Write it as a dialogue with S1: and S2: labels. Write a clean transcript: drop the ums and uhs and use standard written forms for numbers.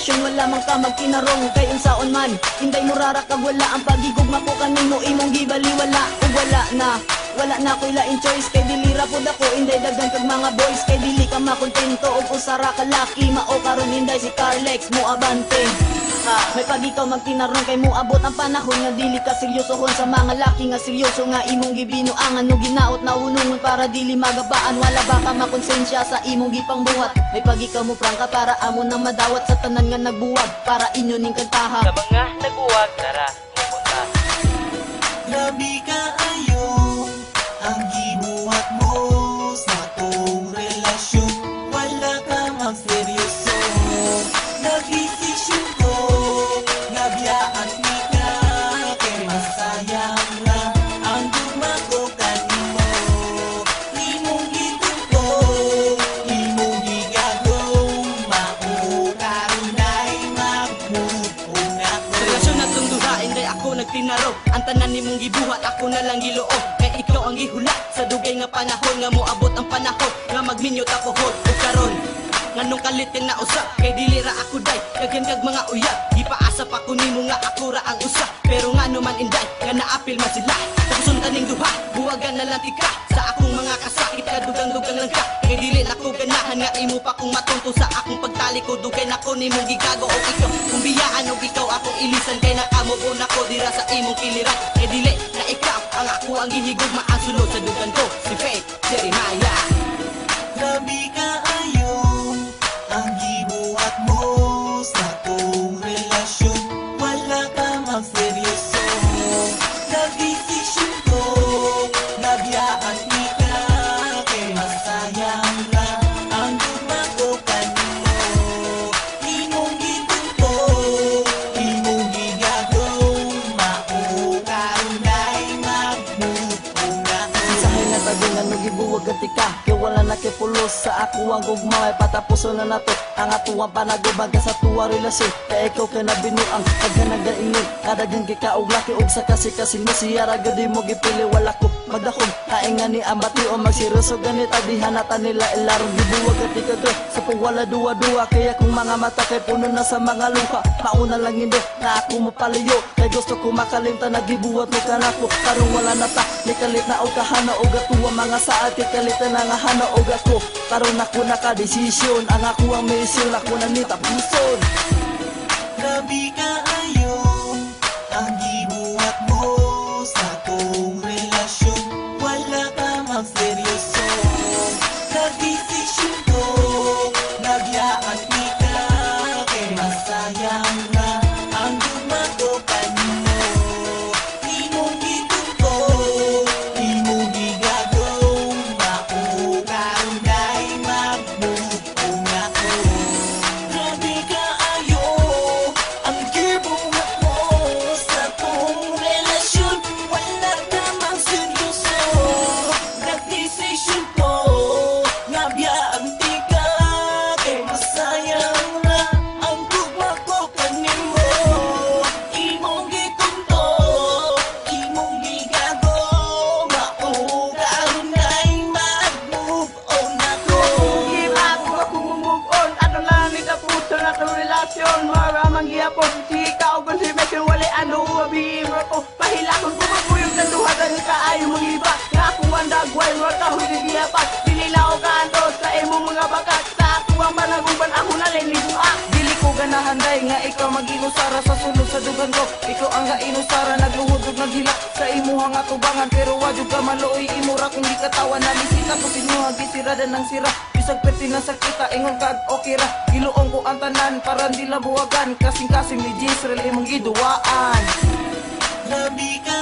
S1: relasyon wala man ka magkinarong kay unsaon man hinday mo rara kag wala ang pagigugma ko kanimo imong gibaliwala ug wala na ko'y lain choice kay dili ra pud ako inday daghan kag mga boys kay dili ka makontento og usara ka laki mao karon hinday si Carlex mo abante. May pag ikaw magtinarong kay mo abot ang panahon nga dili ka seryosohon sa mga laki nga seryoso nga imong gibinuangan no ginaot na hunungon para dili magabaan wala ba ka makonsensya sa imong gipangbuhat. May pag ikaw mo prangka para amon na madawat sa tanan nga nagbuwag para inyo ning kantaha
S2: sa mga nagbuwag tara mupunta.
S3: Grabe ka ayo ang gibuhat mo sa tong relasyon wala ka magseryoso nagdesisyon ko nabiyaan ni ka kay masayang na ang gugma ko kanimo imong gituto imong gigagong maukarunay magmove na ko
S4: relasyon na tong duha inday ako nagtinaro ang tanan nimong gibuhat ako na lang giluob kay ikaw ang gihulat sa dugay nga panahon nga moabot ang panahon nga magminyo ta ko hod ug karon nganong kalitin na usap kay dili ra ako day daghan kag mga uyab gipaasa pa ko nimo nga ako ra ang usa pero ngano man inday nga naapil man sila tagusuntan ning duha buwagan na lang tika sa akong mga kasakit ka dugang-dugang lang ka kay dili na ko ganahan nga imo pa kong matunto sa akong pagtali ko dugay na ko nimong gigago og ikaw kung biyaan og ikaw akong ilisan kay nakamubo na ko dira sa imong kiliran kay dili na ikaw ang ako ang gihigugma ang sulod sa dugan ko si Faith Jeremiah.
S3: Grabe ka ayo ang gibuhat mo sa tong relasyon wala ka magseryoso nagdesisyon ko nabiyaan ni ka kay masayang na ang gugma ko kanimo imong gituto imong gigagong maukarunay magmove na ko
S1: Sahay na tagingan no gibuwag ka kay wala na kay pulos sa ako ang gugma may patapuson na nato ang atuang panagubag sa tuwa relasyon kay ikaw kay nabinuang paghanagaingon kadagan kay ka og laki og sa kasi mo siya ra gadi mo gipili wala ko magdakog kaingan ni ambati o magsiroso ganit adihanatan nila ilaro gibuwag ka do sa wala duwa-duwa kaya kung mga mata kay puno na sa mga luha mauna lang hindi na ako mapaliyo kay gusto ko makalimta nagibuwat mo kanako karong wala na ta nikalit na og kahana og atuwa mga saad kay kalit na nga hana og ako karon ako nakadesisyon ang ako ang misyon ako na ni tapuson.
S3: Grabe ka ayo ang gibuhat mo sa tong relasyon wala ka magseryoso nagdesisyon ko nabiyaan ni ka kay masayang na ang gugma ko kanimo imong gituto imong gigagong maukarunay magmove na ko. Grabe ka ayo ang gibuhat mo sa tong relasyon wala ka magseryoso nagdesisyon ko nabiyaan di ka kay masayang na ang gugma ko kanimo imong gitunto imong gigagong maukarunay mag-move on ako
S4: Gibago ako move on ano lang ni tapuson na tong relasyon maramang gihapon si ikaw kung si Mesion wala ano mabihimra ko pahilakon ko magpuyog sa duha ganun ka ayaw mong iba nga ako ang dagway mga kahuli giyapat dili na o kanto sa imong mga bakat sa ako ang panagumban ako na lilibuak dili ko ganahanday nga ikaw mag-inusara sa sulod sa dugan ko ikaw ang ga-inusara nagluhudog naghila sa imuha nga tubangan pero wadyo ka maluoy imura kung di katawan na bisita ko sinuha gisirada ng sira bisag perti na sakita ingon kag okay ra iluong ko ang tanan para di labuwagan kasing-kasing ni Jisrael imong giduwaan.
S3: Grabe ka